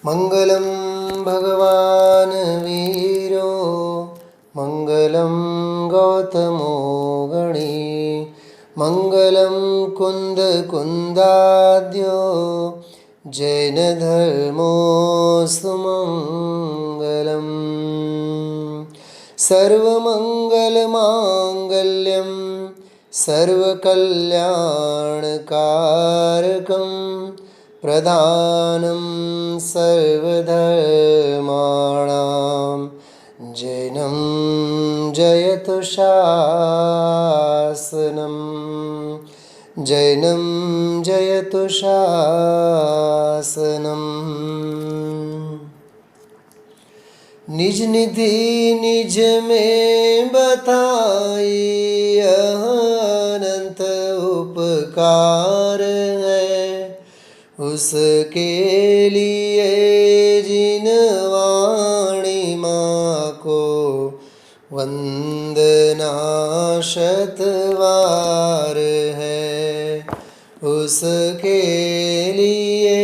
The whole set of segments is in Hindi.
मंगलम भगवान वीरो मंगलम गौतमो गणी मंगलम कुंद कुंदाद्यो जैन धर्मोऽस्तु मंगलम सर्वमंगलमांगल्यं सर्वकल्याणकारकं प्रधानं सर्वधर्माणां जैनं जयतु शासनं जैनं जयतु शासनम्। निज निधि निज में बताई अनंत उपकार है उसके लिए जिन वाणी माँ को वंदना शतवार है उसके लिए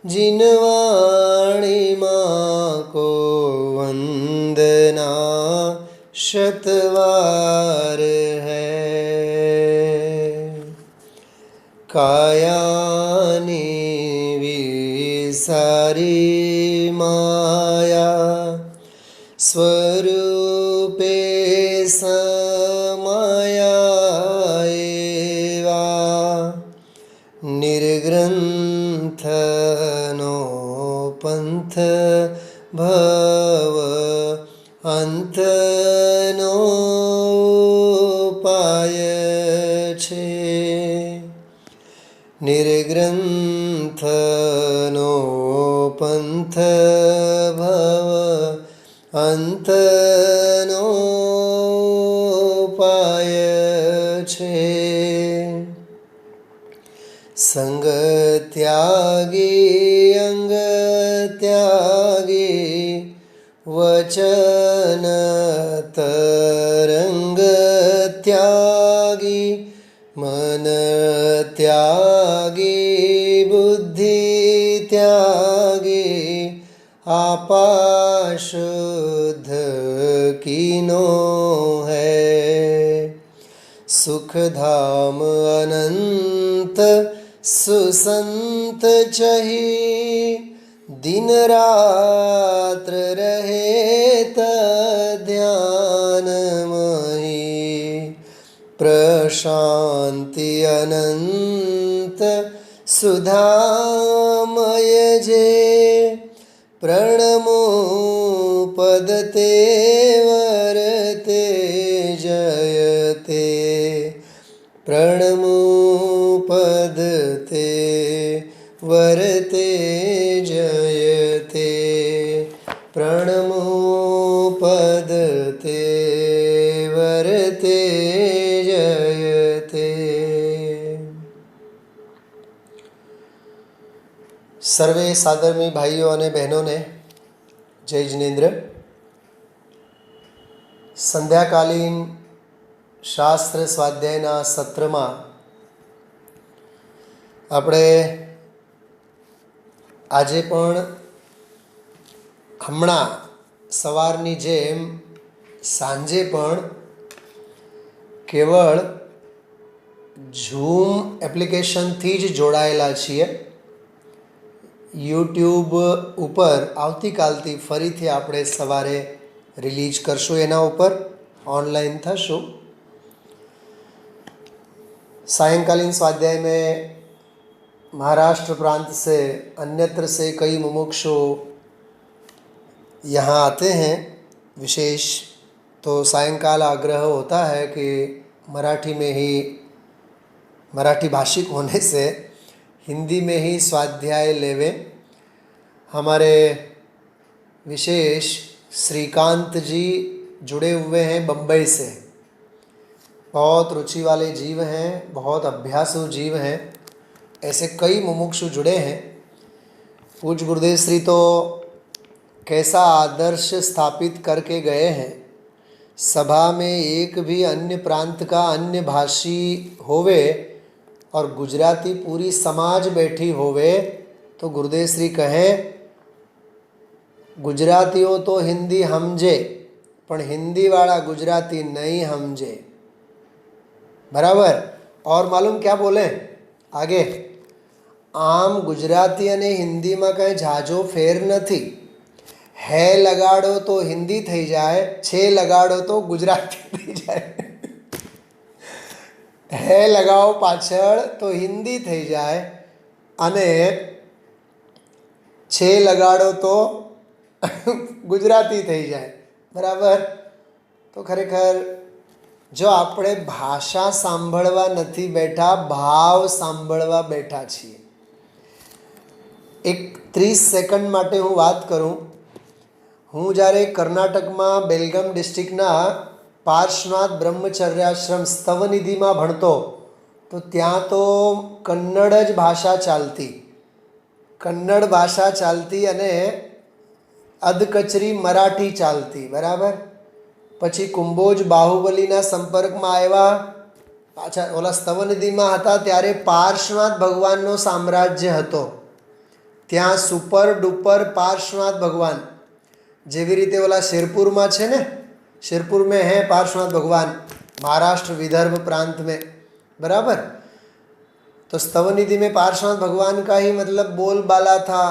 जिन वाणी माँ को वंदना शतवार है। कायानि विसारी माया स्वरूपे समाया एवा निर्ग्रंथ नो पंथ भव अंत नो उपाय छे निर्ग्रंथ नो पंथ भव अंत नो उपाय छे। संग त्यागी अंग त्यागी वचन तरंग त्यागी मन त्यागी बुद्धि त्यागी आपा शुद्ध कीनो है सुख धाम अनंत सुसंत चही दिन रात्र रहे ध्यान मही प्रशांति अनंत सुधामय जे प्रणमो पदते वरते जयते प्रणमो पदते वरते जयते प्रणमो पदते वरते जयते। सर्वे सादरमी भाइयों और बहनों ने जय जिनेन्द्र। संध्याकालीन शास्त्र स्वाध्यायना सत्रमां આપણે આજે પણ હમણાં સવારની જેમ સાંજે પણ કેવળ ઝૂમ એપ્લિકેશનથી જ જોડાયેલા છીએ। યુટ્યુબ ઉપર આવતીકાલથી ફરીથી આપણે સવારે રિલીઝ કરશું, એના ઉપર ઓનલાઈન થશું। सायंकालीन स्वाध्याय में महाराष्ट्र प्रांत से अन्यत्र से कई मुमुक्षु यहाँ आते हैं विशेष, तो सायंकाल आग्रह होता है कि मराठी में ही, मराठी भाषिक होने से हिंदी में ही स्वाध्याय लेवें। हमारे विशेष श्रीकांत जी जुड़े हुए हैं बम्बई से, बहुत रुचि वाले जीव हैं, बहुत अभ्यासु जीव हैं। ऐसे कई मुमुक्षु जुड़े हैं। पूज्य गुरुदेव श्री तो कैसा आदर्श स्थापित करके गए हैं। सभा में एक भी अन्य प्रांत का अन्य भाषी होवे और गुजराती पूरी समाज बैठी होवे तो गुरुदेव श्री कहें गुजरातीओ तो हिंदी समझे पण हिंदीवाला गुजराती नहीं समझे। बराबर। और मालूम क्या बोले आगे? आम गुजराती अने हिंदी में कई झाजो फेर नहीं। है लगाड़ो तो हिंदी थी जाए, छे लगाड़ो तो गुजराती थी जाए। है लगाओ पाछळ तो हिंदी थी जाए अने छे लगाड़ो तो गुजराती थी जाए। बराबर। तो खरेखर जो આપણે ભાષા સાંભળવા નથી બેઠા, ભાવ સાંભળવા બેઠા છીએ। એક 30 સેકન્ડ માટે હું વાત કરું। હું જ્યારે કર્ણાટકમાં બેલગામ ડિસ્ટ્રિક્ટના પાર્શ્વનાથ બ્રહ્મચર્યાશ્રમ સ્તવનિધિમાં ભણતો તો ત્યાં તો કન્નડ જ ભાષા ચાલતી, કન્નડ ભાષા ચાલતી અને અધકચરી મરાઠી ચાલતી। બરાબર। પછી કુંભોજ બાહુબલીના સંપર્કમાં આવ્યા, પાછા ઓલા સ્તવનિધિમાં હતા ત્યારે પાર્શ્વનાથ ભગવાનનો સામ્રાજ્ય હતો। ત્યાં સુપર ડુપર પાર્શ્વનાથ ભગવાન, જેવી રીતે ઓલા શેરપુરમાં છે ને, शेरपुर में है पार्श्वनाथ भगवान, महाराष्ट्र विदर्भ प्रांत में। बराबर। तो स्तवनिधि में पार्श्वनाथ भगवान का ही मतलब बोलबाला था,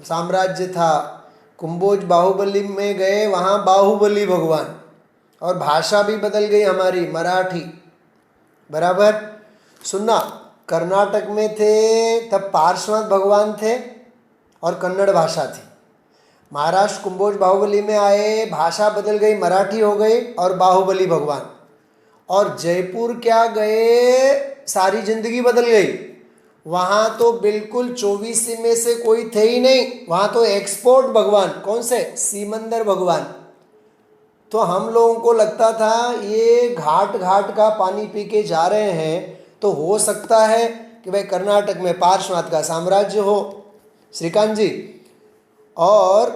साम्राज्य था। कुंभोज बाहुबली में गए, वहाँ बाहुबली भगवान, और भाषा भी बदल गई हमारी, मराठी। बराबर। सुनना, कर्नाटक में थे तब पार्श्वनाथ भगवान थे और कन्नड़ भाषा थी। महाराष्ट्र कुंभोज बाहुबली में आए, भाषा बदल गई, मराठी हो गई और बाहुबली भगवान। और जयपुर क्या गए, सारी जिंदगी बदल गई। वहाँ तो बिल्कुल 24 में से कोई थे ही नहीं, वहाँ तो एक्सपोर्ट भगवान। कौन से? सीमंदर भगवान। तो हम लोगों को लगता था ये घाट घाट का पानी पी के जा रहे हैं, तो हो सकता है कि भाई कर्नाटक में पार्श्वनाथ का साम्राज्य हो, श्रीकांत जी। और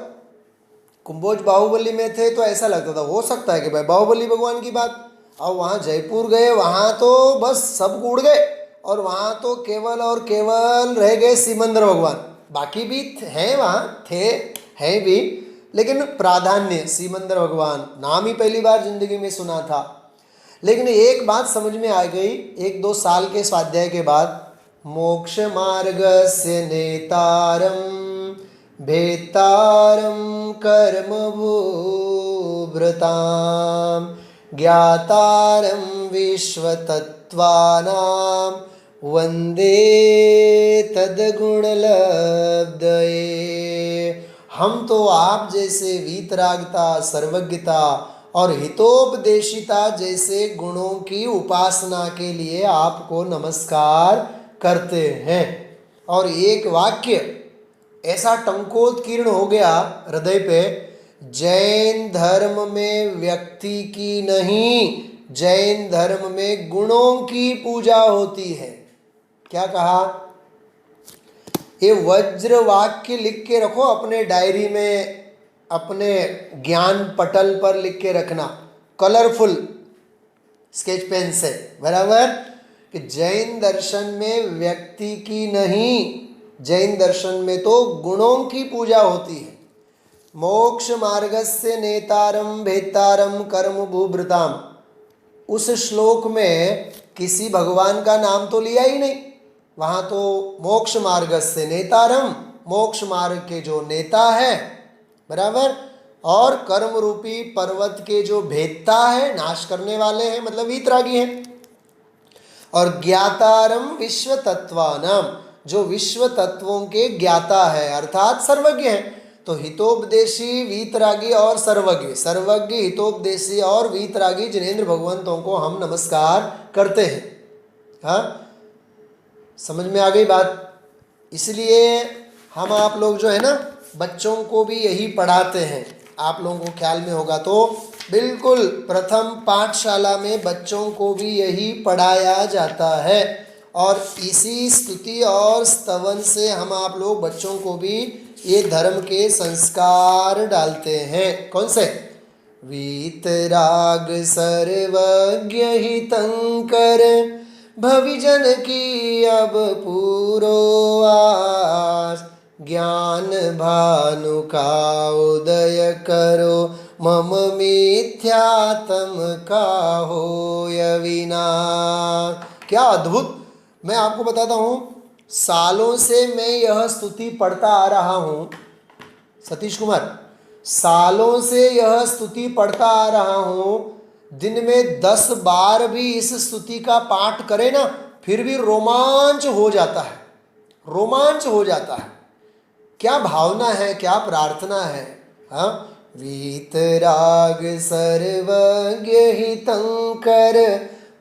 कुंभोज बाहुबली में थे तो ऐसा लगता था हो सकता है कि भाई बाहुबली भगवान की बात। और वहाँ जयपुर गए, वहाँ तो बस सब उड़ गए, और वहाँ तो केवल और केवल रह गए सीमंदर भगवान। बाकी भी हैं, वहाँ थे, हैं भी, लेकिन प्राधान्य सीमंदर भगवान नाम ही पहली बार जिंदगी में सुना था। लेकिन एक बात समझ में आ गई 1-2 साल के स्वाध्याय के बाद, मोक्ष मार्ग से नेतारम भेतारम कर्मभूभृताम ज्ञातारम विश्वतत्त्वानां वंदे तद्गुणलब्धये। हम तो आप जैसे वीतरागता, सर्वज्ञता और हितोपदेशिता जैसे गुणों की उपासना के लिए आपको नमस्कार करते हैं। और एक वाक्य ऐसा टंकोत्कीर्ण हो गया हृदय पे, जैन धर्म में व्यक्ति की नहीं, जैन धर्म में गुणों की पूजा होती है। क्या कहा? ये वज्र वाक्य लिख के रखो अपने डायरी में, अपने ज्ञान पटल पर लिख के रखना, कलरफुल स्केच पेन से। बराबर। कि जैन दर्शन में व्यक्ति की नहीं, जैन दर्शन में तो गुणों की पूजा होती है। मोक्ष मार्गस्य नेतारम भेतारम कर्म भूभृताम, उस श्लोक में किसी भगवान का नाम तो लिया ही नहीं। वहाँ तो मोक्ष मार्गस्य नेतारम, मोक्ष मार्ग के जो नेता है, बराबर, और कर्म रूपी पर्वत के जो भेदता है, नाश करने वाले हैं, मतलब वीतरागी हैं। और ज्ञातारम विश्व तत्वानाम, जो विश्व तत्वों के ज्ञाता है, अर्थात सर्वज्ञ है। तो हितोपदेशी, वीतरागी और सर्वज्ञ, सर्वज्ञ, हितोपदेशी और वीतरागी जिनेंद्र भगवंतों को हम नमस्कार करते हैं। हाँ, समझ में आ गई बात? इसलिए हम आप लोग जो है ना, बच्चों को भी यही पढ़ाते हैं। आप लोगों को ख्याल में होगा तो बिल्कुल प्रथम पाठशाला में बच्चों को भी यही पढ़ाया जाता है। और इसी स्तुति और स्तवन से हम आप लोग बच्चों को भी ये धर्म के संस्कार डालते हैं। कौन से? वीतराग सर्वज्ञ हितंकर भविजन की अब पूरो आस, ज्ञान भानु का उदय करो, मम मिथ्यात्म का होय विनाश। क्या अद्भुत! मैं आपको बताता हूँ, सालों से मैं यह स्तुति पढ़ता आ रहा हूँ सतीश कुमार, सालों से यह स्तुति पढ़ता आ रहा हूँ। दिन में 10 बार भी इस स्तुति का पाठ करें ना, फिर भी रोमांच हो जाता है, रोमांच हो जाता है। क्या भावना है, क्या प्रार्थना है। हाँ, वीतराग सर्वज्ञ हितंकर,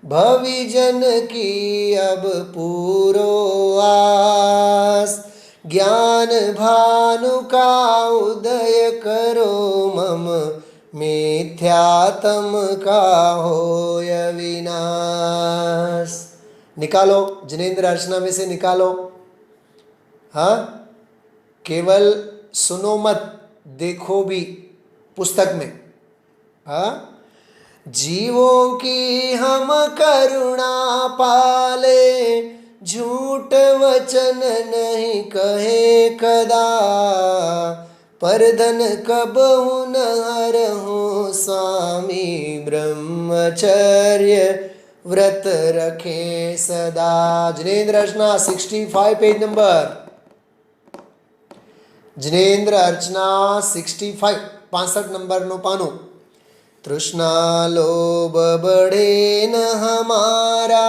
भविजन की अब पूरो आस। ज्ञान भानु का उदय करो, मम मिथ्यात्म का होय विनाश। निकालो, जिनेंद्र अर्चना में से निकालो। हाँ, केवल सुनो मत, देखो भी पुस्तक में। हाँ, जीवों की हम करुणा पाले, झूठ वचन नहीं कहे कदा, पर धन कबहु न हरहु, स्वामी ब्रह्मचर्य व्रत रखे सदा। जिनेंद्र अर्चना 65 पेज नंबर, जिनेंद्र अर्चना 65 65 नंबर नो पानो। तृष्णा लोभ बढ़े न हमारा,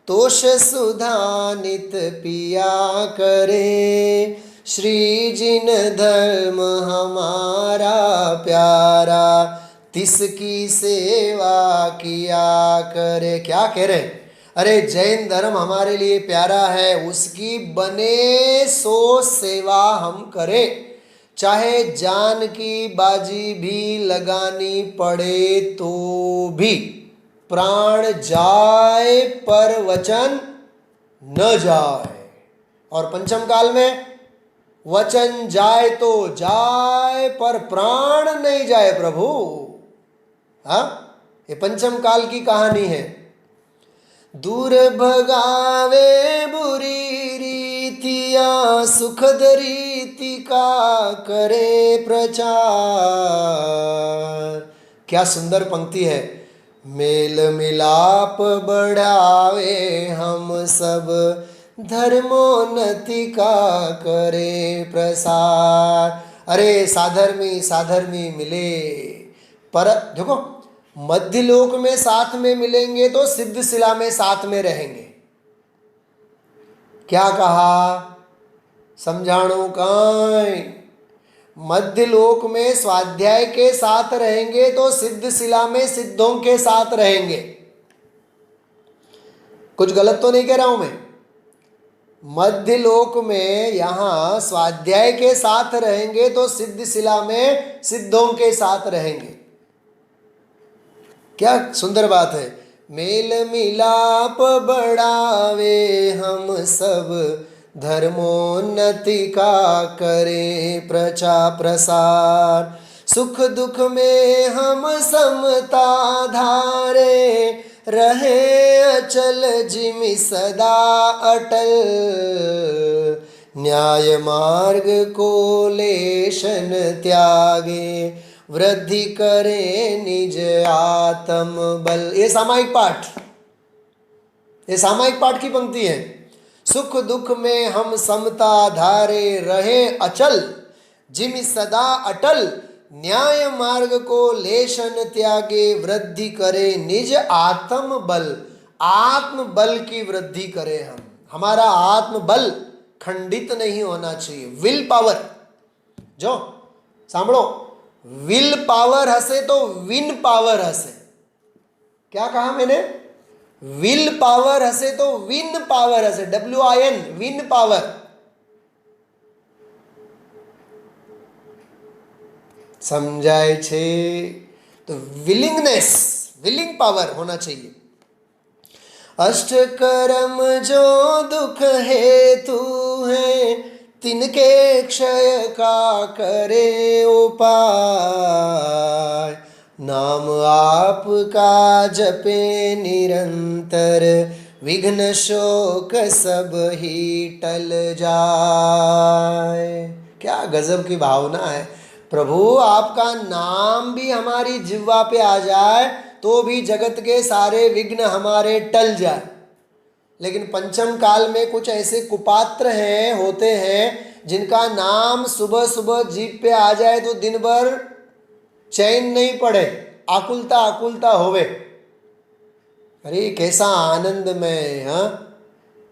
तोष सुधा नित पिया करे, श्री जिन धर्म हमारा प्यारा, तिसकी सेवा किया करे। क्या कह रहे? अरे जैन धर्म हमारे लिए प्यारा है, उसकी बने सो सेवा हम करें, चाहे जान की बाजी भी लगानी पड़े तो भी। प्राण जाए पर वचन न जाए। और पंचम काल में वचन जाए तो जाए, पर प्राण नहीं जाए प्रभु। हाँ, ये पंचम काल की कहानी है। दूर भगावे बुरी रीतिया, सुखद रीति का करे प्रचार। क्या सुंदर पंक्ति है। मेल मिलाप बढ़ावे हम सब, धर्मोन्नति का करे प्रसार। अरे साधर्मी साधर्मी मिले, पर देखो, मध्य लोक में साथ में मिलेंगे तो सिद्ध शिला में साथ में रहेंगे। क्या कहा? समझाणो काई। मध्य लोक में स्वाध्याय के साथ रहेंगे तो सिद्ध शिला में सिद्धों के साथ रहेंगे। कुछ गलत तो नहीं कह रहा हूं मैं? मध्य लोक में यहां स्वाध्याय के साथ रहेंगे तो सिद्ध शिला में सिद्धों के साथ रहेंगे। क्या सुंदर बात है। मेल मिलाप बढ़ावे हम सब, धर्मोन्नति का करे प्रसार। सुख दुख में हम समता धारे, रहे अचल जिमि सदा अटल। न्याय मार्ग को लेशन त्यागे, वृद्धि करे निज आत्म बल। ये सामायिक पाठ, ये सामायिक पाठ की पंक्ति है। सुख दुख में हम समता धारे, रहे अचल जिमि सदा अटल। न्याय मार्ग को लेशन त्यागे, वृद्धि करे निज आत्म बल। आत्म बल की वृद्धि करें हम। हमारा आत्म बल खंडित नहीं होना चाहिए। विल पावर, जो सांभळो, विल पावर हसे तो विन पावर हसे। क्या कहा मैंने? विल पावर हसे तो विन पावर हसे। WIN, win power. समझाए छे? तो विलिंगनेस, विलिंग पावर होना चाहिए। अष्ट कर्म जो दुख हेतु है, तिनके क्षय का करे उपाय। नाम आपका जपे निरंतर, विघ्न शोक सब ही टल जाए। क्या गजब की भावना है। प्रभु आपका नाम भी हमारी जिह्वा पे आ जाए तो भी जगत के सारे विघ्न हमारे टल जाए। लेकिन पंचम काल में कुछ ऐसे कुपात्र हैं, होते हैं, जिनका नाम सुबह सुबह जीभ पे आ जाए तो दिन भर चैन नहीं पड़े, आकुलता आकुलता होवे। अरे कैसा आनंद में, हाँ।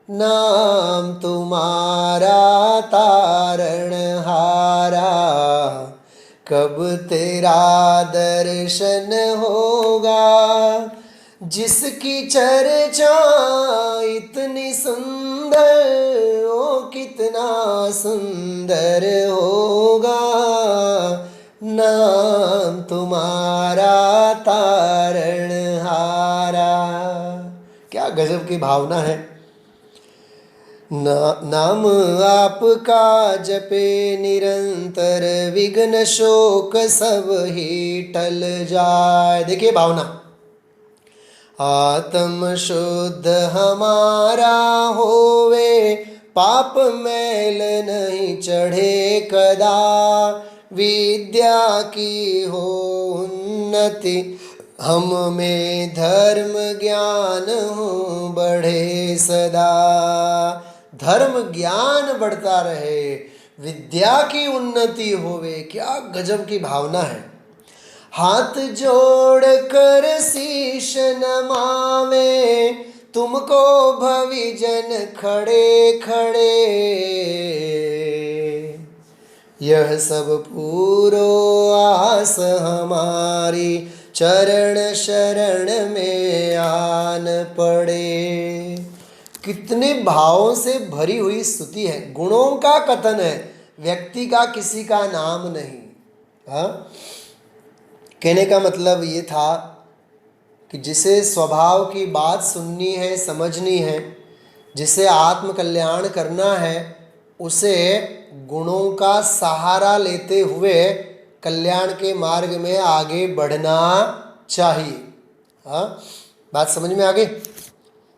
नाम तुम्हारा तारण हारा, कब तेरा दर्शन होगा। जिसकी चर्चा इतनी सुंदर, ओ कितना सुंदर होगा। नाम तुम्हारा तारण हारा। क्या गजब की भावना है। नाम आपका जपे निरंतर, विघ्न शोक सब ही टल जाए। देखिए भावना, आत्म शुद्ध हमारा होवे, पाप मैल नहीं चढ़े कदा। विद्या की हो उन्नति, हम में धर्म ज्ञान हो बढ़े सदा। धर्म ज्ञान बढ़ता रहे, विद्या की उन्नति होवे। क्या गजब की भावना है। हाथ जोड़ कर शीश नमावे, तुमको भविजन खड़े खड़े। यह सब पूरो आस हमारी, चरण शरण में आन पड़े। कितने भावों से भरी हुई स्तुति है। गुणों का कथन है, व्यक्ति का किसी का नाम नहीं। हाँ, कहने का मतलब ये था कि जिसे स्वभाव की बात सुननी है, समझनी है, जिसे आत्म कल्याण करना है, उसे गुणों का सहारा लेते हुए कल्याण के मार्ग में आगे बढ़ना चाहिए। हाँ, बात समझ में आ गई।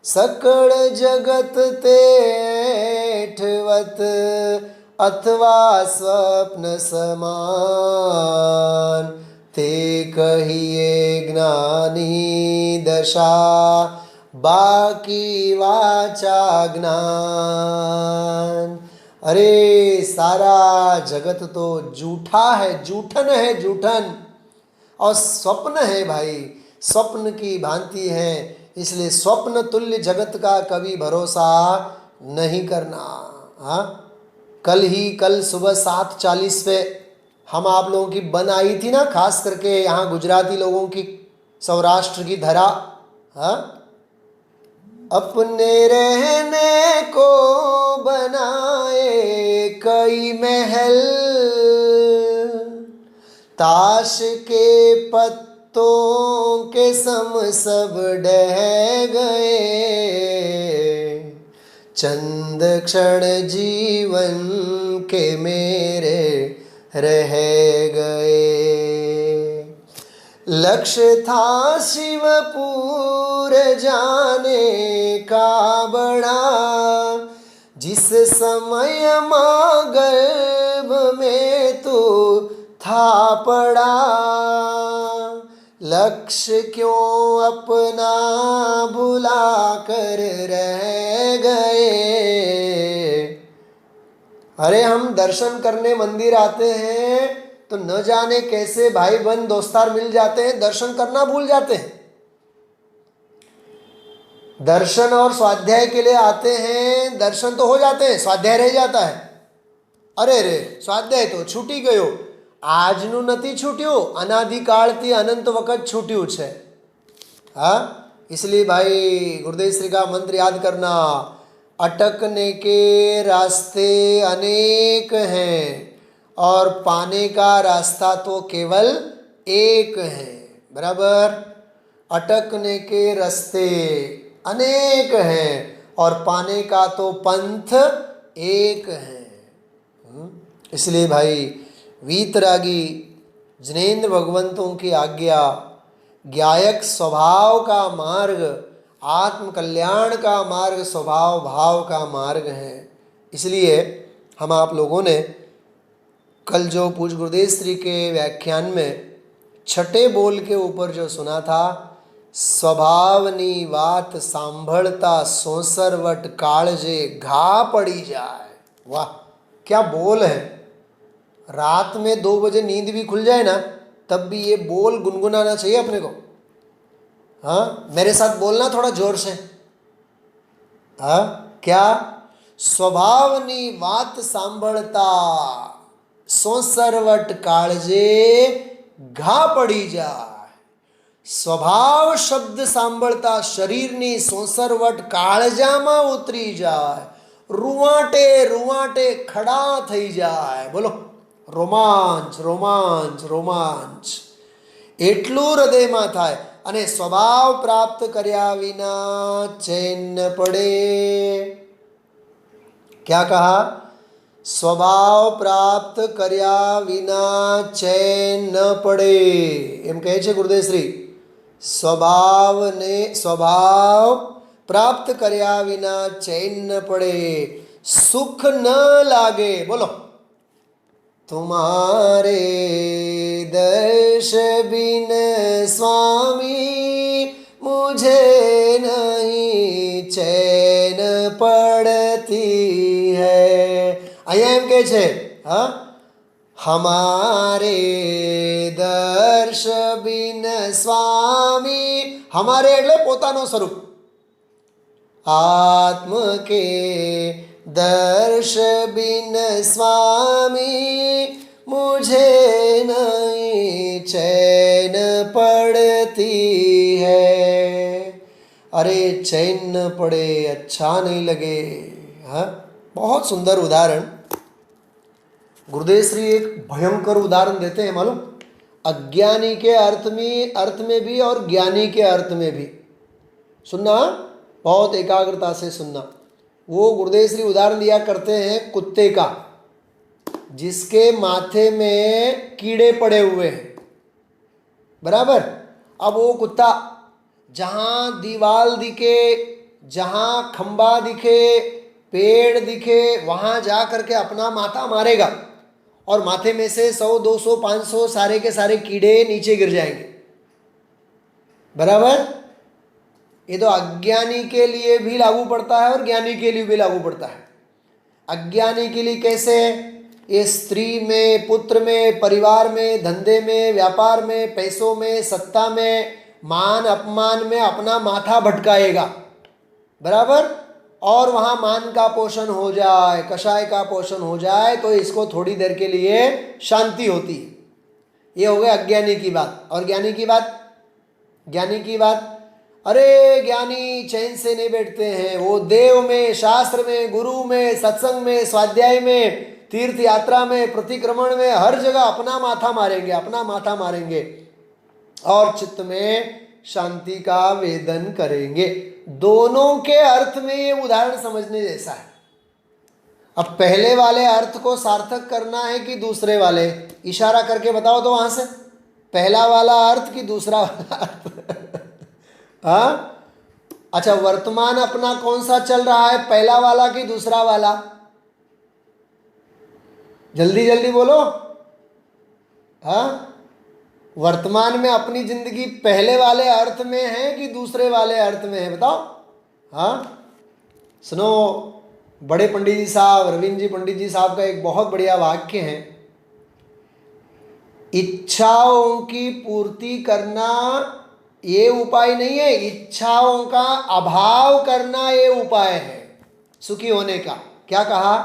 सकल जगत तेठवत, अथवा स्वप्न समान। ते कहिए ज्ञानी दशा, बाकी वाचा ज्ञान। अरे सारा जगत तो जूठा है, जूठन है, जूठन। और स्वप्न है भाई, स्वप्न की भांति है। इसलिए स्वप्न तुल्य जगत का कभी भरोसा नहीं करना। हाँ, कल सुबह 7:40 पे हम आप लोगों की बन आई थी ना, खास करके यहाँ गुजराती लोगों की, सौराष्ट्र की धरा। हाँ, अपने रहने को बनाए कई महल, ताश के पत्तों के सम सब ढह गए। चंद क्षण जीवन के मेरे रह गए। लक्ष्य था शिवपुर जाने का बड़ा, जिस समय माँ गर्भ में तू था पड़ा। लक्ष्य क्यों अपना भुला कर रह गए। अरे हम दर्शन करने मंदिर आते हैं तो न जाने कैसे भाई बहन दोस्तार मिल जाते हैं, दर्शन करना भूल जाते हैं। दर्शन और स्वाध्याय के लिए आते हैं, दर्शन तो हो जाते हैं, स्वाध्याय रह जाता है। अरे रे स्वाध्याय तो छूटी गयो, આજનું નથી છૂટ્યું, અનાદિકાળથી અનંત વખત છૂટ્યું છે। हाँ, इसलिए भाई गुरुदेव श्री का मंत्र याद करना, अटकने के रास्ते अनेक हैं और पाने का रास्ता तो केवल एक है। बराबर, अटकने के रास्ते अनेक हैं और पाने का तो पंथ एक है। इसलिए भाई वीतरागी जिनेंद्र भगवंतों की आज्ञा, ज्ञायक स्वभाव का मार्ग आत्म कल्याण का मार्ग स्वभाव भाव का मार्ग है। इसलिए हम आप लोगों ने कल जो पूज्य गुरुदेव श्री के व्याख्यान में छठे बोल के ऊपर जो सुना था, स्वभावनी बात सांभळता सोसरवट काळजे घा पड़ी जाए। वाह, क्या बोल है। रात में 2 बजे नींद भी खुल जाए ना, तब भी ये बोल गुनगुनाना चाहिए अपने को। हाँ, मेरे साथ बोलना थोड़ा जोर से। हाँ, क्या? स्वभावनी बात सांभळता सोसरवट काळजे घा पड़ी जाए। स्वभाव शब्द सांभळता शरीરની સોસરવટ કાળજામાં ઉતરી જાય, રૂવાટે રૂવાટે ખડા થઈ જાય। બોલો, રોમાંચ રોમાંચ રોમાંચ એટલું હૃદયમાં થાય। અને સ્વભાવ પ્રાપ્ત કર્યા વિના ચૈન ન પડે। क्या कहा? स्वभाव प्राप्त કર્યા વિના ચૈન ન પડે, એમ કહે છે ગુરુદેવ શ્રી। स्वभाव प्राप्त કર્યા વિના ચૈન ન પડે, सुख न लागे। बोलो, तुम्हारे दर्श बिन स्वामी मुझे नहीं चैन पड़ती है। અહીંયા એમ કહે છે, હા, हमारे दर्श बिन स्वामी, हमारे એટલે પોતાનો સ્વરૂપ, आत्म के दर्श बिन स्वामी मुझे नहीं चैन पड़ती है। अरे चैन न पड़े, अच्छा नहीं लगे। हाँ, बहुत सुंदर उदाहरण गुरुदेव श्री एक भयंकर उदाहरण देते हैं, मालूम? अज्ञानी के अर्थ में भी और ज्ञानी के अर्थ में भी। सुनना, बहुत एकाग्रता से सुनना। वो गुरुदेव श्री उदाहरण दिया करते हैं कुत्ते का, जिसके माथे में कीड़े पड़े हुए हैं, बराबर। अब वो कुत्ता जहाँ दीवाल दिखे, जहाँ खंबा दिखे, पेड़ दिखे, वहाँ जा करके अपना माथा मारेगा और माथे में से 100, 200, 500 सारे के सारे कीड़े नीचे गिर जाएंगे, बराबर। ये तो अज्ञानी के लिए भी लागू पड़ता है और ज्ञानी के लिए भी लागू पड़ता है। अज्ञानी के लिए कैसे? ये स्त्री में, पुत्र में, परिवार में, धंधे में, व्यापार में, पैसों में, सत्ता में, मान अपमान में अपना माथा भटकाएगा, बराबर। और वहाँ मान का पोषण हो जाए, कषाय का पोषण हो जाए तो इसको थोड़ी देर के लिए शांति होती है। ये हो गया अज्ञानी की बात। और ज्ञानी की बात, ज्ञानी की बात, अरे ज्ञानी चैन से नहीं बैठते हैं। वो देव में, शास्त्र में, गुरु में, सत्संग में, स्वाध्याय में, तीर्थ यात्रा में, प्रतिक्रमण में, हर जगह अपना माथा मारेंगे, अपना माथा मारेंगे और चित्त में शांति का वेदन करेंगे। दोनों के अर्थ में ये उदाहरण समझने जैसा है। अब पहले वाले अर्थ को सार्थक करना है कि दूसरे वाले? इशारा करके बताओ तो वहां से, पहला वाला अर्थ कि दूसरा वाला अर्थ? हाँ, अच्छा, वर्तमान अपना कौन सा चल रहा है, पहला वाला कि दूसरा वाला? जल्दी जल्दी बोलो। हाँ, वर्तमान में अपनी जिंदगी पहले वाले अर्थ में है कि दूसरे वाले अर्थ में है, बताओ। हाँ, सुनो, बड़े पंडित जी साहब, रविंद्र जी पंडित जी साहब का एक बहुत बढ़िया वाक्य है, इच्छाओं की पूर्ति करना ये उपाय नहीं है, इच्छाओं का अभाव करना ये उपाय है सुखी होने का। क्या कहा?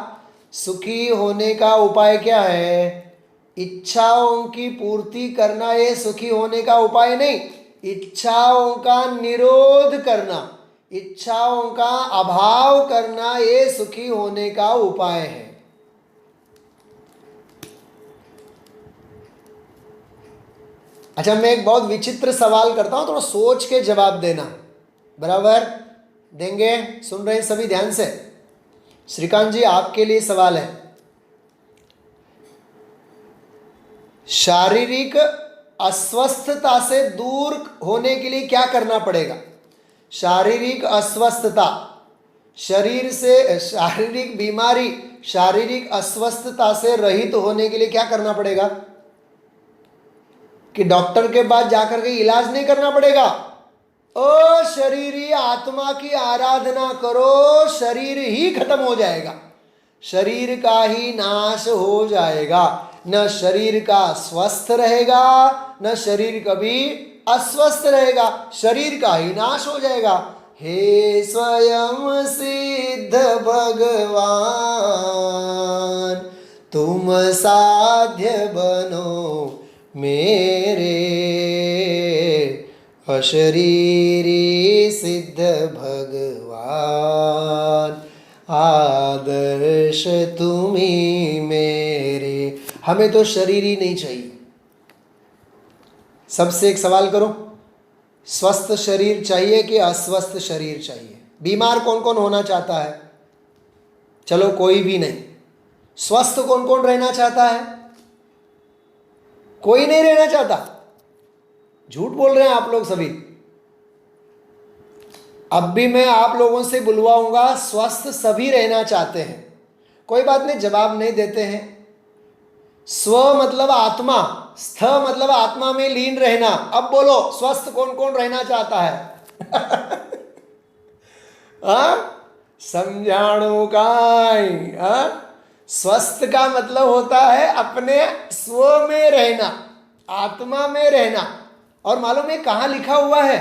सुखी होने का उपाय क्या है? इच्छाओं की पूर्ति करना ये सुखी होने का उपाय नहीं, इच्छाओं का निरोध करना, इच्छाओं का अभाव करना ये सुखी होने का उपाय है। अच्छा, मैं एक बहुत विचित्र सवाल करता हूं, थोड़ा सोच के जवाब देना, बराबर? देंगे? सुन रहे हैं सभी ध्यान से? श्रीकांत जी, आपके लिए सवाल है। शारीरिक अस्वस्थता से दूर होने के लिए क्या करना पड़ेगा? शारीरिक अस्वस्थता, शरीर से शारीरिक बीमारी, शारीरिक अस्वस्थता से रहित होने के लिए क्या करना पड़ेगा? कि डॉक्टर के पास जाकर के इलाज नहीं करना पड़ेगा। ओ शरीरी आत्मा की आराधना करो, शरीर ही खत्म हो जाएगा, शरीर का ही नाश हो जाएगा। न शरीर का स्वस्थ रहेगा, न शरीर कभी अस्वस्थ रहेगा, शरीर का ही नाश हो जाएगा। हे स्वयं सिद्ध भगवान, तुम साध्य बनो मेरे, अशरीरी सिद्ध भगवान, आदर्श तुम्ही मेरे। हमें तो शरीर ही नहीं चाहिए। सबसे एक सवाल करो, स्वस्थ शरीर चाहिए कि अस्वस्थ शरीर चाहिए? बीमार कौन कौन होना चाहता है? चलो कोई भी नहीं। स्वस्थ कौन कौन रहना चाहता है? कोई नहीं रहना चाहता। झूठ बोल रहे हैं आप लोग सभी। अब भी मैं आप लोगों से बुलवाऊंगा, स्वस्थ सभी रहना चाहते हैं। कोई बात नहीं, जवाब नहीं देते हैं। स्व मतलब आत्मा, स्थ मतलब आत्मा में लीन रहना। अब बोलो, स्वस्थ कौन कौन रहना चाहता है? समझाणु का स्वस्थ का मतलब होता है अपने स्व में रहना, आत्मा में रहना। और मालूम है कहाँ लिखा हुआ है?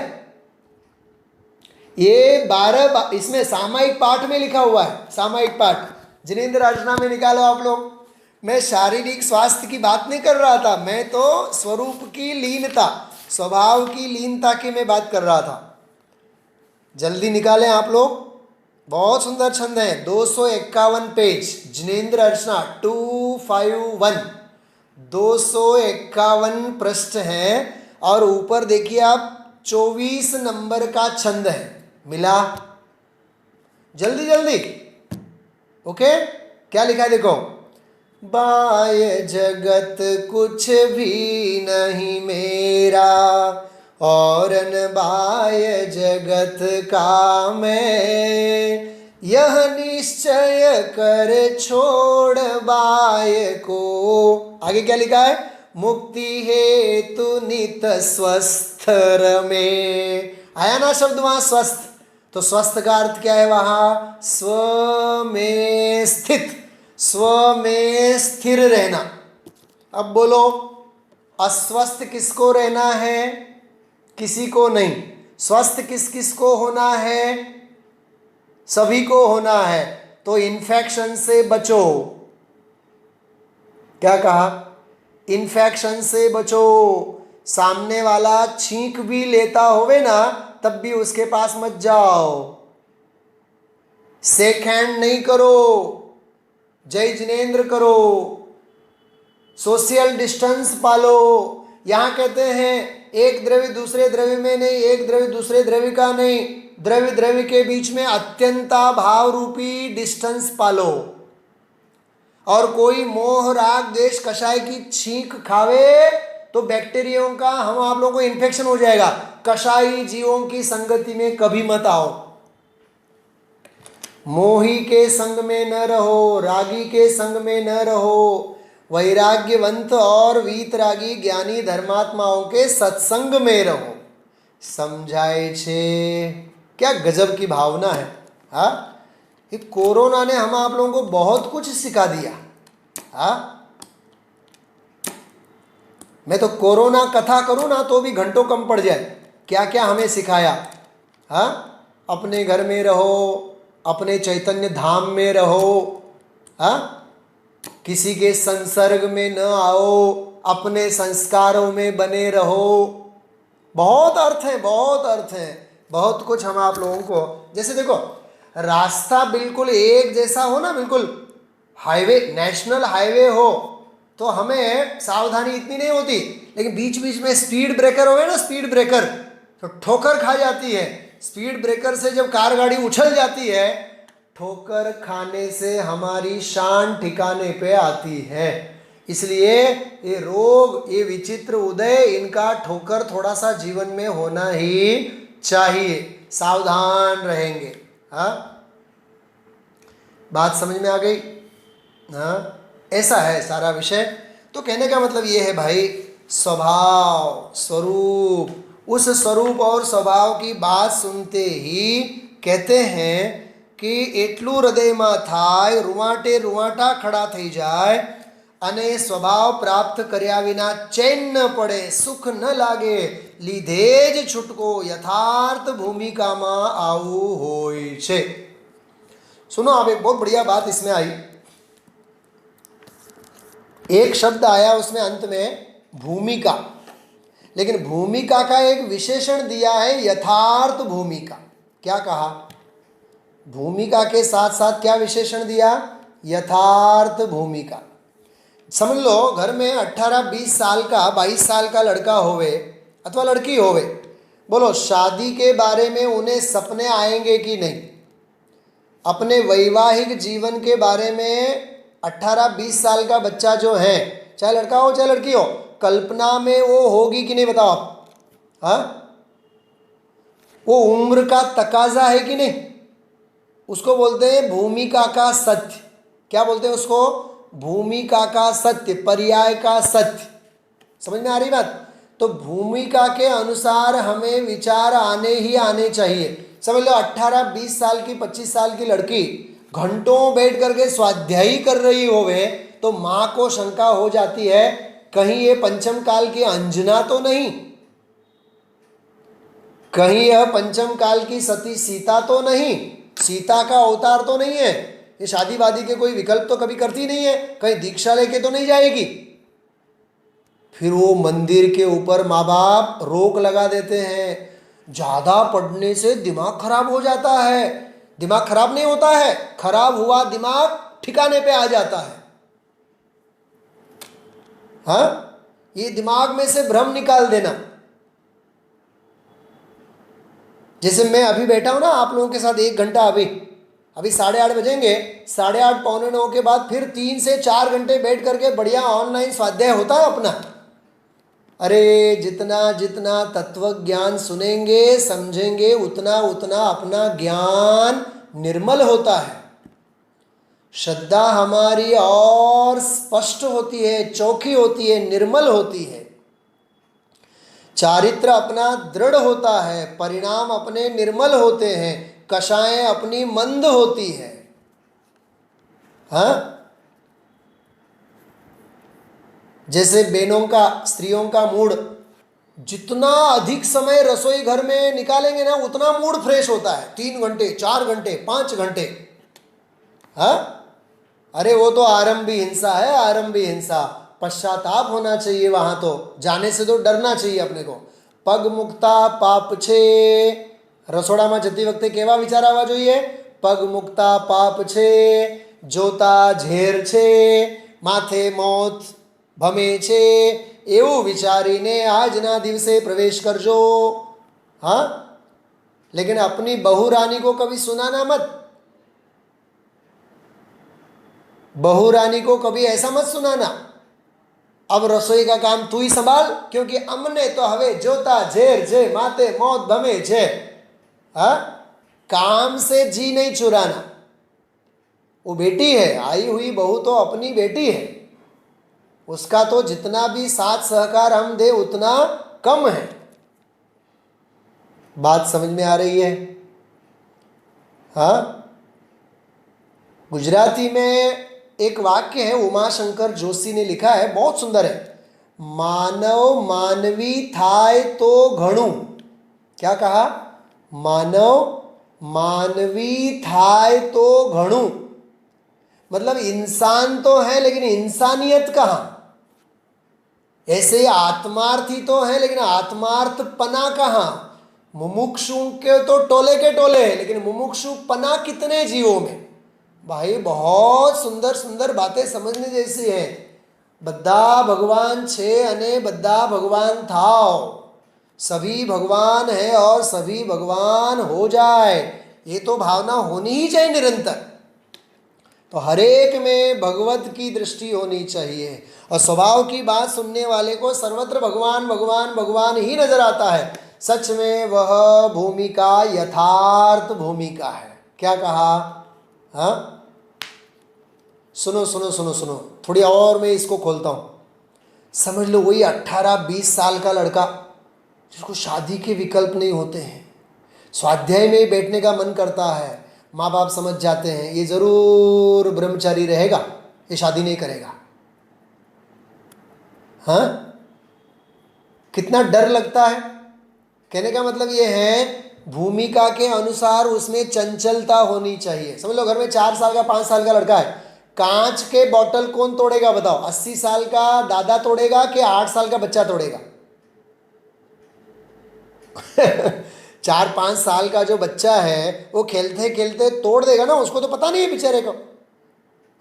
ये 12 इसमें सामायिक पाठ में लिखा हुआ है। सामायिक पाठ जिनेंद्र अर्चना में निकालो आप लोग। मैं शारीरिक स्वास्थ्य की बात नहीं कर रहा था, मैं तो स्वरूप की लीनता, स्वभाव की लीनता की मैं बात कर रहा था। जल्दी निकालें आप लोग। बहुत सुंदर छंद है। 251 पेज, जिनेंद्र अर्चना 251, 251 पृष्ठ है। और ऊपर देखिए आप 24 नंबर का छंद है। मिला? जल्दी जल्दी। ओके, क्या लिखा है देखो। बाह्य जगत कुछ भी नहीं मेरा, और न बाह्य जगत का मैं, यह निश्चय कर छोड़ बाह्य को। आगे क्या लिखा है? मुक्ति हेतु नित स्वस्थ में। आया ना शब्द वहां स्वस्थ? तो स्वस्थ का अर्थ क्या है वहां? स्व में स्थित, स्व में स्थिर रहना। अब बोलो, अस्वस्थ किसको रहना है? किसी को नहीं। स्वस्थ किस किस को होना है? सभी को होना है। तो इन्फेक्शन से बचो। क्या कहा? इन्फेक्शन से बचो। सामने वाला छींक भी लेता होवे ना, तब भी उसके पास मत जाओ। शेक हैंड नहीं करो, जय जिनेंद्र करो, सोशल डिस्टेंस पालो। यहां कहते हैं एक द्रव्य दूसरे द्रव्य में नहीं, एक द्रव्य दूसरे द्रव्य का नहीं, द्रव्य द्रव्य के बीच में अत्यंता भाव रूपी डिस्टेंस पालो। और कोई मोह राग द्वेष कषाय की छींक खावे तो बैक्टीरिया का हम आप लोगों को इन्फेक्शन हो जाएगा। कषाई जीवों की संगति में कभी मत आओ। मोही के संग में न रहो, रागी के संग में न रहो। वैराग्यवंत और वीतरागी ज्ञानी धर्मात्माओं के सत्संग में रहो। समझाए छे? क्या गजब की भावना है। हाँ, ये कोरोना ने हम आप लोगों को बहुत कुछ सिखा दिया। हाँ, मैं तो कोरोना कथा करूं ना तो भी घंटों कम पड़ जाए। क्या क्या हमें सिखाया। हाँ, अपने घर में रहो, अपने चैतन्य धाम में रहो। हाँ, किसी के संसर्ग में न आओ, अपने संस्कारों में बने रहो। बहुत अर्थ है, बहुत अर्थ है, बहुत कुछ हम आप लोगों को। जैसे देखो, रास्ता बिल्कुल एक जैसा हो ना, बिल्कुल हाईवे, नेशनल हाईवे हो तो हमें सावधानी इतनी नहीं होती। लेकिन बीच बीच में स्पीड ब्रेकर हो गए ना, स्पीड ब्रेकर, तो ठोकर खा जाती है। स्पीड ब्रेकर से जब कार गाड़ी उछल जाती है, ठोकर खाने से हमारी शान ठिकाने पे आती है। इसलिए ये रोग, ये विचित्र उदय, इनका ठोकर थोड़ा सा जीवन में होना ही चाहिए। सावधान रहेंगे। हाँ, बात समझ में आ गई? हाँ, ऐसा है सारा विषय। तो कहने का मतलब ये है भाई, स्वभाव स्वरूप, उस स्वरूप और स्वभाव की बात सुनते ही कहते हैं कि એટલું હૃદયમાં થાય, રૂવાટે રૂવાટા ખડા થઈ જાય અને સ્વભાવ પ્રાપ્ત કર્યા વિના ચૈન ન પડે, સુખ ન લાગે, લીધે જ છૂટકો यथार्थ ભૂમિકામાં આવું હોય છે। सुनो, अब एक बहुत बढ़िया बात इसमें आई। एक शब्द आया उसमें अंत में भूमिका, लेकिन भूमिका का एक विशेषण दिया है, यथार्थ भूमिका। क्या कहा? भूमिका के साथ साथ क्या विशेषण दिया? यथार्थ भूमिका। समझ लो, घर में 18-20 साल का 22 साल का लड़का होवे अथवा लड़की होवे, बोलो शादी के बारे में उन्हें सपने आएंगे कि नहीं? अपने वैवाहिक जीवन के बारे में 18-20 साल का बच्चा जो है, चाहे लड़का हो चाहे लड़की हो, कल्पना में वो होगी कि नहीं बताओ आप? हाँ, वो उम्र का तकाजा है कि नहीं? उसको बोलते हैं भूमिका का सत्य। क्या बोलते हैं उसको? भूमिका का सत्य, पर्याय का सत्य। समझ में आ रही बात? तो भूमिका के अनुसार हमें विचार आने ही आने चाहिए। समझ लो 18-20 साल की 25 साल की लड़की घंटों बैठ करके स्वाध्यायी कर रही होवे तो माँ को शंका हो जाती है, कहीं ये पंचम काल की अंजना तो नहीं, कहीं यह पंचम काल की सती सीता तो नहीं, सीता का अवतार तो नहीं है, ये शादी वादी के कोई विकल्प तो कभी करती नहीं है, कहीं दीक्षा लेके तो नहीं जाएगी। फिर वो मंदिर के ऊपर माँ बाप रोक लगा देते हैं, ज़्यादा पढ़ने से दिमाग खराब हो जाता है। दिमाग खराब नहीं होता है, खराब हुआ दिमाग ठिकाने पे आ जाता है। हाँ, ये दिमाग में से भ्रम निकाल देना। जैसे मैं अभी बैठा हूं ना आप लोगों के साथ 1 घंटा, अभी 8:30 बजेंगे, 8:30 पौने 9 के बाद फिर 3 से 4 घंटे बैठ करके बढ़िया ऑनलाइन स्वाध्याय होता है अपना। अरे जितना जितना तत्व ज्ञान सुनेंगे समझेंगे उतना उतना अपना ज्ञान निर्मल होता है, श्रद्धा हमारी और स्पष्ट होती है, चौखी होती है, निर्मल होती है, चारित्र अपना दृढ़ होता है, परिणाम अपने निर्मल होते हैं, कषाएं अपनी मंद होती है। हाँ, जैसे बहनों का, स्त्रियों का मूड जितना अधिक समय रसोई घर में निकालेंगे ना उतना मूड फ्रेश होता है। 3 घंटे 4 घंटे 5 घंटे। हाँ, अरे वो तो आरंभी हिंसा है, आरंभी हिंसा। पश्चाताप होना चाहिए वहां, तो जाने से तो डरना चाहिए अपने को। पग मुक्ता पाप छे, रसोड़ा में जती वक्ते केवा विचार आवा जोईए? पग मुक्ता पाप छे, जोता झेर छे, माथे मौत भमे छे, એવું વિચારીને આજના દિવસે प्रवेश करजो। हाँ, लेकिन अपनी बहू रानी को कभी सुनाना मत, बहू रानी को कभी ऐसा मत सुनाना, अब रसोई का काम तू ही संभाल, क्योंकि अमने तो हवे जोता झेर छे, माथे मौत भमे छे। हाँ, काम से जी नहीं चुराना। वो बेटी है, आई हुई बहू तो अपनी बेटी है, उसका तो जितना भी साथ सहकार हम दे उतना कम है। बात समझ में आ रही है? हाँ, गुजराती में एक वाक्य है, उमाशंकर जोशी ने लिखा है, बहुत सुंदर है। मानव मानवी थाय तो घणुं। क्या कहा? मानव मानवी थाय तो घणुं, मतलब इंसान तो है लेकिन इंसानियत कहाँ? ऐसे आत्मार्थी तो है लेकिन आत्मार्थपना कहाँ? मुमुक्षु के तो टोले के टोले है, लेकिन मुमुक्षुपना कितने जीवों में? भाई बहुत सुंदर सुंदर बातें समझने जैसी है। बद्दा भगवान छे अने बद्दा भगवान थाओ, सभी भगवान है और सभी भगवान हो जाए, ये तो भावना होनी ही चाहिए निरंतर। तो हर एक में भगवत की दृष्टि होनी चाहिए, और स्वभाव की बात सुनने वाले को सर्वत्र भगवान भगवान भगवान ही नजर आता है। सच में वह भूमिका यथार्थ भूमिका है। क्या कहा? हाँ, सुनो सुनो सुनो सुनो, थोड़ी और मैं इसको खोलता हूँ। समझ लो वही 18-20 साल का लड़का जिसको शादी के विकल्प नहीं होते हैं, स्वाध्याय में ही बैठने का मन करता है, माँ बाप समझ जाते हैं ये जरूर ब्रह्मचारी रहेगा, ये शादी नहीं करेगा। हाँ, कितना डर लगता है। कहने का मतलब ये है भूमिका के अनुसार उसमें चंचलता होनी चाहिए। समझ लो घर में 4 साल का 5 साल का लड़का है, कांच के बोतल कौन तोड़ेगा बताओ? 80 साल का दादा तोड़ेगा कि 8 साल का बच्चा तोड़ेगा? 4-5 साल का जो बच्चा है वो खेलते खेलते तोड़ देगा ना, उसको तो पता नहीं है बेचारे को।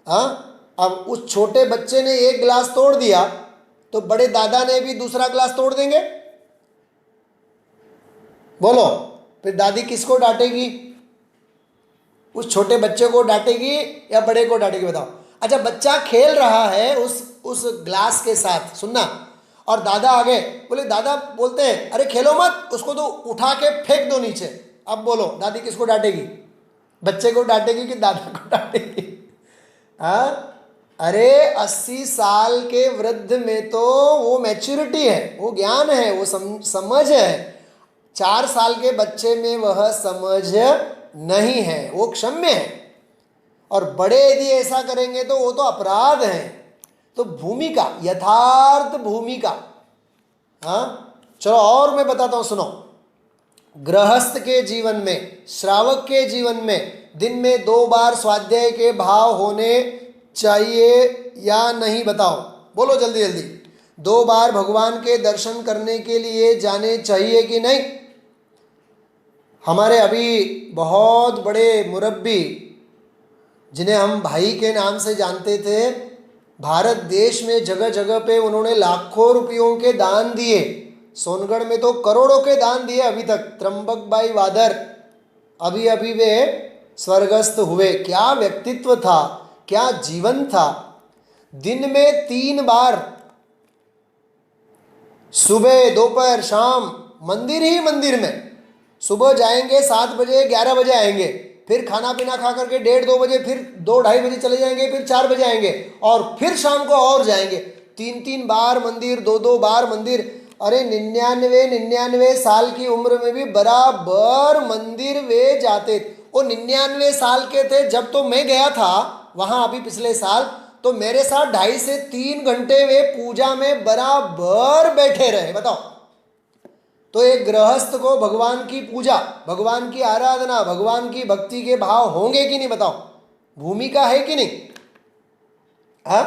हाँ, अब उस छोटे बच्चे ने एक गिलास तोड़ दिया तो बड़े दादा ने भी दूसरा गिलास तोड़ देंगे। बोलो, फिर दादी किसको डांटेगी? उस छोटे बच्चे को डांटेगी या बड़े को डांटेगी बताओ? अच्छा, बच्चा खेल रहा है उस ग्लास के साथ, सुनना, और दादा आ गए, बोले दादा बोलते हैं अरे खेलो मत, उसको तो उठा के फेंक दो नीचे। अब बोलो दादी किसको डांटेगी? बच्चे को डांटेगी कि दादा को डांटेगी? हाँ, अरे 80 साल के वृद्ध में तो वो मैच्योरिटी है, वो ज्ञान है, वो समझ है। 4 साल के बच्चे में वह समझ नहीं है, वो क्षम्य है। और बड़े यदि ऐसा करेंगे तो वो तो अपराध है। तो भूमिका, यथार्थ भूमिका। हाँ, चलो और मैं बताता हूं, सुनो। गृहस्थ के जीवन में, श्रावक के जीवन में दिन में 2 बार स्वाध्याय के भाव होने चाहिए या नहीं बताओ? बोलो जल्दी जल्दी। 2 बार भगवान के दर्शन करने के लिए जाने चाहिए कि नहीं? हमारे अभी बहुत बड़े मुरब्बी जिन्हें हम भाई के नाम से जानते थे, भारत देश में जगह जगह पे उन्होंने लाखों रुपयों के दान दिए। सोनगढ़ में तो करोड़ों के दान दिए अभी तक। त्र्यंबक भाई वादर अभी अभी वे स्वर्गस्थ हुए। क्या व्यक्तित्व था, क्या जीवन था। दिन में 3 बार, सुबह दोपहर शाम, मंदिर ही मंदिर में। सुबह जाएंगे 7 बजे, 11 बजे आएंगे, फिर खाना पीना खा करके 1:30-2 बजे, फिर 2-2:30 बजे चले जाएंगे, फिर 4 बजे आएंगे, और फिर शाम को और जाएंगे। 3-3 बार मंदिर, 2-2 बार मंदिर। अरे 99 साल की उम्र में भी बराबर मंदिर वे जाते। वो 99 साल के थे जब तो मैं गया था वहाँ अभी पिछले साल, तो मेरे साथ 2.5 से 3 घंटे वे पूजा में बराबर बैठे रहे। बताओ, तो एक गृहस्थ को भगवान की पूजा, भगवान की आराधना, भगवान की भक्ति के भाव होंगे कि नहीं बताओ? भूमिका है कि नहीं? हाँ,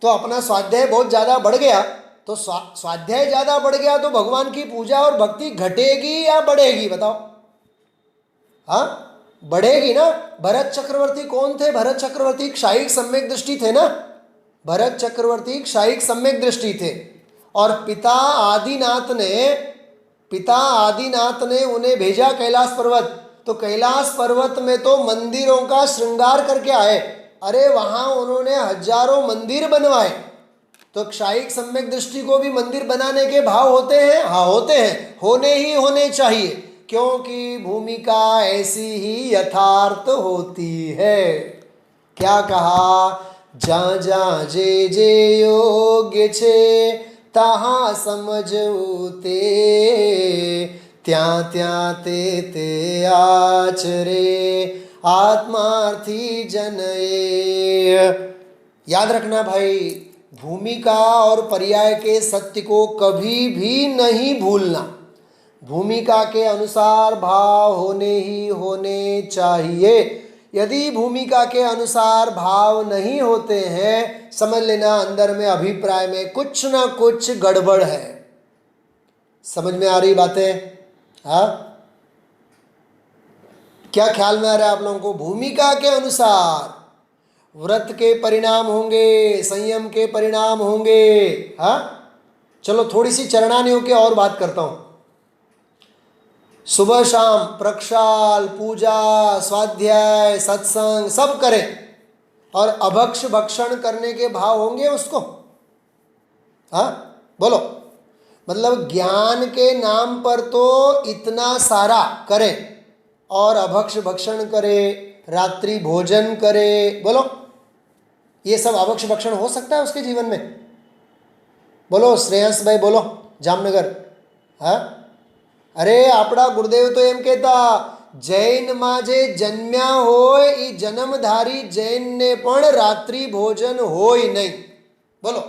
तो अपना स्वाध्याय बहुत ज़्यादा बढ़ गया, तो स्वाध्याय ज़्यादा बढ़ गया तो भगवान की पूजा और भक्ति घटेगी या बढ़ेगी बताओ? हाँ, बढ़ेगी ना। भरत चक्रवर्ती कौन थे? भरत चक्रवर्ती क्षायिक सम्यक दृष्टि थे ना। भरत चक्रवर्ती क्षायिक सम्यक दृष्टि थे, और पिता आदिनाथ ने उन्हें भेजा कैलाश पर्वत। तो कैलाश पर्वत में तो मंदिरों का श्रृंगार करके आए। अरे वहाँ उन्होंने हजारों मंदिर बनवाए। तो क्षायिक सम्यक दृष्टि को भी मंदिर बनाने के भाव होते हैं? हाँ होते हैं, होने चाहिए, क्योंकि भूमिका ऐसी ही यथार्थ होती है। क्या कहा? जा जा जे जे योग्य छे ताहा समझते, त्या त्या ते आचरे आत्मार्थी जनये। याद रखना भाई, भूमिका और पर्याय के सत्य को कभी भी नहीं भूलना। भूमिका के अनुसार भाव होने चाहिए। यदि भूमिका के अनुसार भाव नहीं होते हैं, समझ लेना अंदर में, अभिप्राय में कुछ ना कुछ गड़बड़ है। समझ में आ रही बातें? हाँ, क्या ख्याल में आ रहा है आप लोगों को? भूमिका के अनुसार व्रत के परिणाम होंगे, संयम के परिणाम होंगे। हाँ, चलो थोड़ी सी चरणानियों की और बात करता हूं। सुबह शाम प्रक्षाल, पूजा, स्वाध्याय, सत्संग सब करें, और अभक्ष भक्षण करने के भाव होंगे उसको? हाँ बोलो। मतलब ज्ञान के नाम पर तो इतना सारा करे, और अभक्ष भक्षण करे, रात्रि भोजन करे, बोलो ये सब अभक्ष भक्षण हो सकता है उसके जीवन में? बोलो श्रेयस भाई, बोलो जामनगर। हाँ, अरे आपड़ा गुरुदेव तो एम कहता, जैन में जे जन्म्या होय ई जन्मधारी जैन ने पण रात्रि भोजन होय नहीं। बोलो,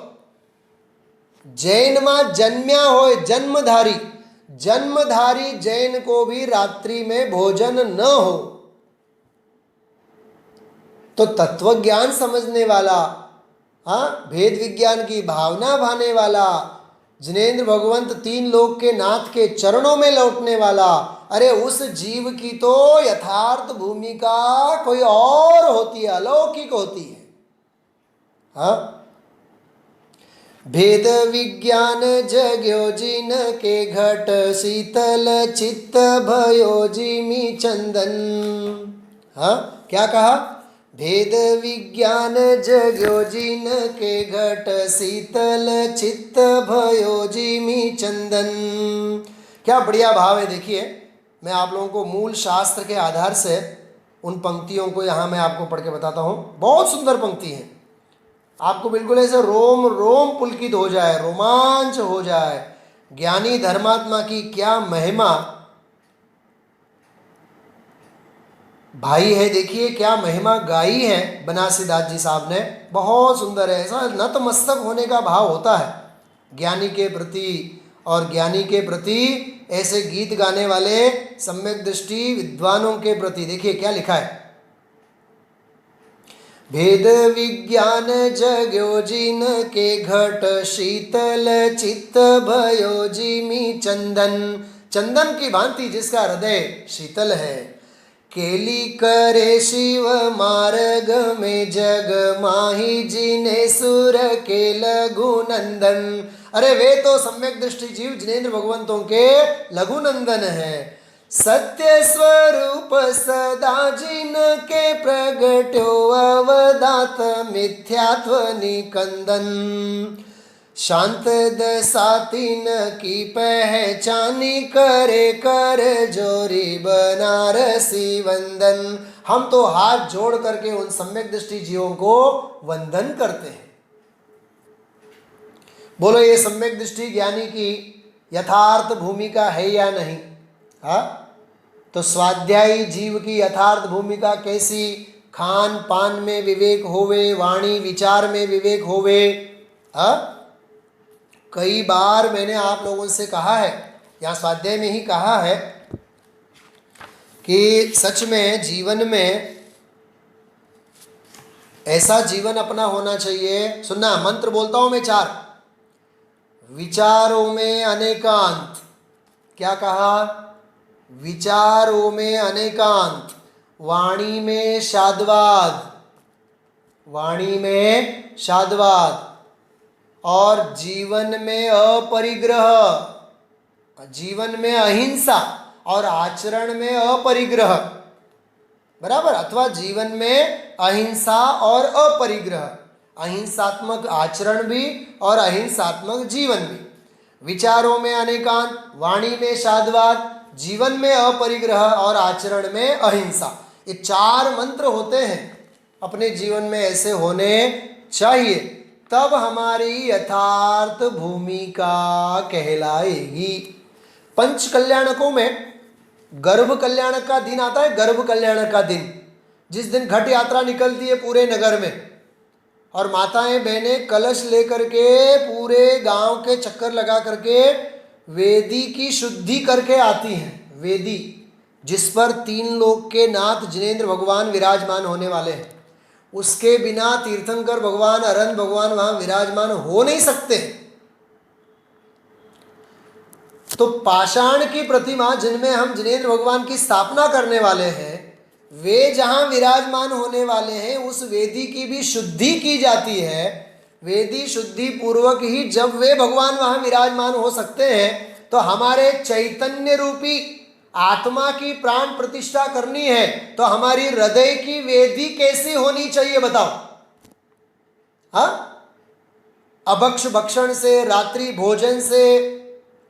जैन में जन्म्या होय, जन्मधारी, जन्मधारी जैन को भी रात्रि में भोजन न हो। तो तत्व ज्ञान समझने वाला, हाँ, भेद विज्ञान की भावना भाने वाला, जिनेंद्र भगवंत तीन लोक के नाथ के चरणों में लौटने वाला, अरे उस जीव की तो यथार्थ भूमिका कोई और होती है, अलौकिक होती है। हाँ, भेद विज्ञान जग्यो जिन के घट, शीतल चित्त भयो जिमी चंदन। हाँ, क्या कहा? भेद विज्ञान जग्यो जिन के घट, शीतल चित्त भयो जिमी चंदन। क्या बढ़िया भाव है। देखिए, मैं आप लोगों को मूल शास्त्र के आधार से उन पंक्तियों को यहाँ मैं आपको पढ़ के बताता हूँ। बहुत सुंदर पंक्ति है, आपको बिल्कुल ऐसे रोम रोम पुलकित हो जाए, रोमांच हो जाए। ज्ञानी धर्मात्मा की क्या महिमा भाई है। देखिए क्या महिमा गाई है बनारसीदास जी साहब ने, बहुत सुंदर है। ऐसा नतमस्तक होने का भाव होता है ज्ञानी के प्रति, और ज्ञानी के प्रति ऐसे गीत गाने वाले सम्यक दृष्टि विद्वानों के प्रति। देखिए क्या लिखा है, भेद विज्ञान जग्यो जिन के घट, शीतल चित्त भयो जिमी चंदन। चंदन की भांति जिसका हृदय शीतल है, केली करे शिव मार्ग में जग माही जिने सुर के लघु नंदन। अरे वे तो सम्यक दृष्टि जीव जिनेंद्र भगवंतों के लघु नंदन है। सत्य स्वरूप सदा जिन के प्रगट्यो, अवदात मिथ्यात्व निकंदन। शांत दसातीन की पहचानी, करे कर जोरी बनारसी वंदन। हम तो हाथ जोड़ करके उन सम्यक दृष्टि जीवों को वंदन करते हैं। बोलो ये सम्यक दृष्टि ज्ञानी की यथार्थ भूमिका है या नहीं? हाँ, तो स्वाध्यायी जीव की यथार्थ भूमिका कैसी? खान पान में विवेक होवे, वाणी विचार में विवेक होवे। हाँ, कई बार मैंने आप लोगों से कहा है, यहाँ स्वाध्याय में ही कहा है कि सच में जीवन में ऐसा जीवन अपना होना चाहिए। सुनना, मंत्र बोलता हूं मैं 4। विचारों में अनेकांत। क्या कहा? विचारों में अनेकांत, वाणी में शाद्वाद, वाणी में शाद्वाद, और जीवन में अपरिग्रह, जीवन में अहिंसा, और आचरण में अपरिग्रह। बराबर? अथवा जीवन में अहिंसा और अपरिग्रह, अहिंसात्मक आचरण भी और अहिंसात्मक जीवन भी। विचारों में अनेकांत, वाणी में शाद्वाद, जीवन में अपरिग्रह और आचरण में अहिंसा। ये 4 मंत्र होते हैं, अपने जीवन में ऐसे होने चाहिए, तब हमारी यथार्थ भूमिका कहलाएगी। पंच कल्याणकों में गर्भ कल्याणक का दिन आता है, गर्भ कल्याणक का दिन, जिस दिन घट यात्रा निकलती है पूरे नगर में, और माताएं बहनें कलश लेकर के पूरे गांव के चक्कर लगा करके वेदी की शुद्धि करके आती हैं। वेदी जिस पर 3 लोक के नाथ जिनेंद्र भगवान विराजमान होने वाले हैं, उसके बिना तीर्थंकर भगवान, अरहंत भगवान वहां विराजमान हो नहीं सकते। तो पाषाण की प्रतिमा जिनमें हम जिनेंद्र भगवान की स्थापना करने वाले हैं, वे जहां विराजमान होने वाले हैं, उस वेदी की भी शुद्धि की जाती है। वेदी शुद्धि पूर्वक ही जब वे भगवान वहां विराजमान हो सकते हैं, तो हमारे चैतन्य रूपी आत्मा की प्राण प्रतिष्ठा करनी है, तो हमारी हृदय की वेदी कैसी होनी चाहिए बताओ? हाँ, अभक्ष भक्षण से, रात्रि भोजन से,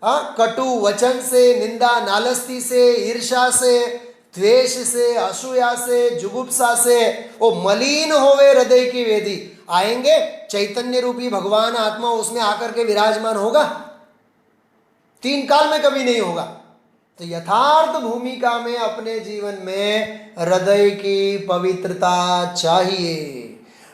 कटु वचन से, निंदा नालस्ती से, ईर्षा से, द्वेष से, असूया से, जुगुप्सा से, वो मलिन होवे हृदय की वेदी आएंगे, चैतन्य रूपी भगवान आत्मा उसमें आकर के विराजमान होगा? 3 काल में कभी नहीं होगा। तो यथार्थ भूमिका में अपने जीवन में हृदय की पवित्रता चाहिए,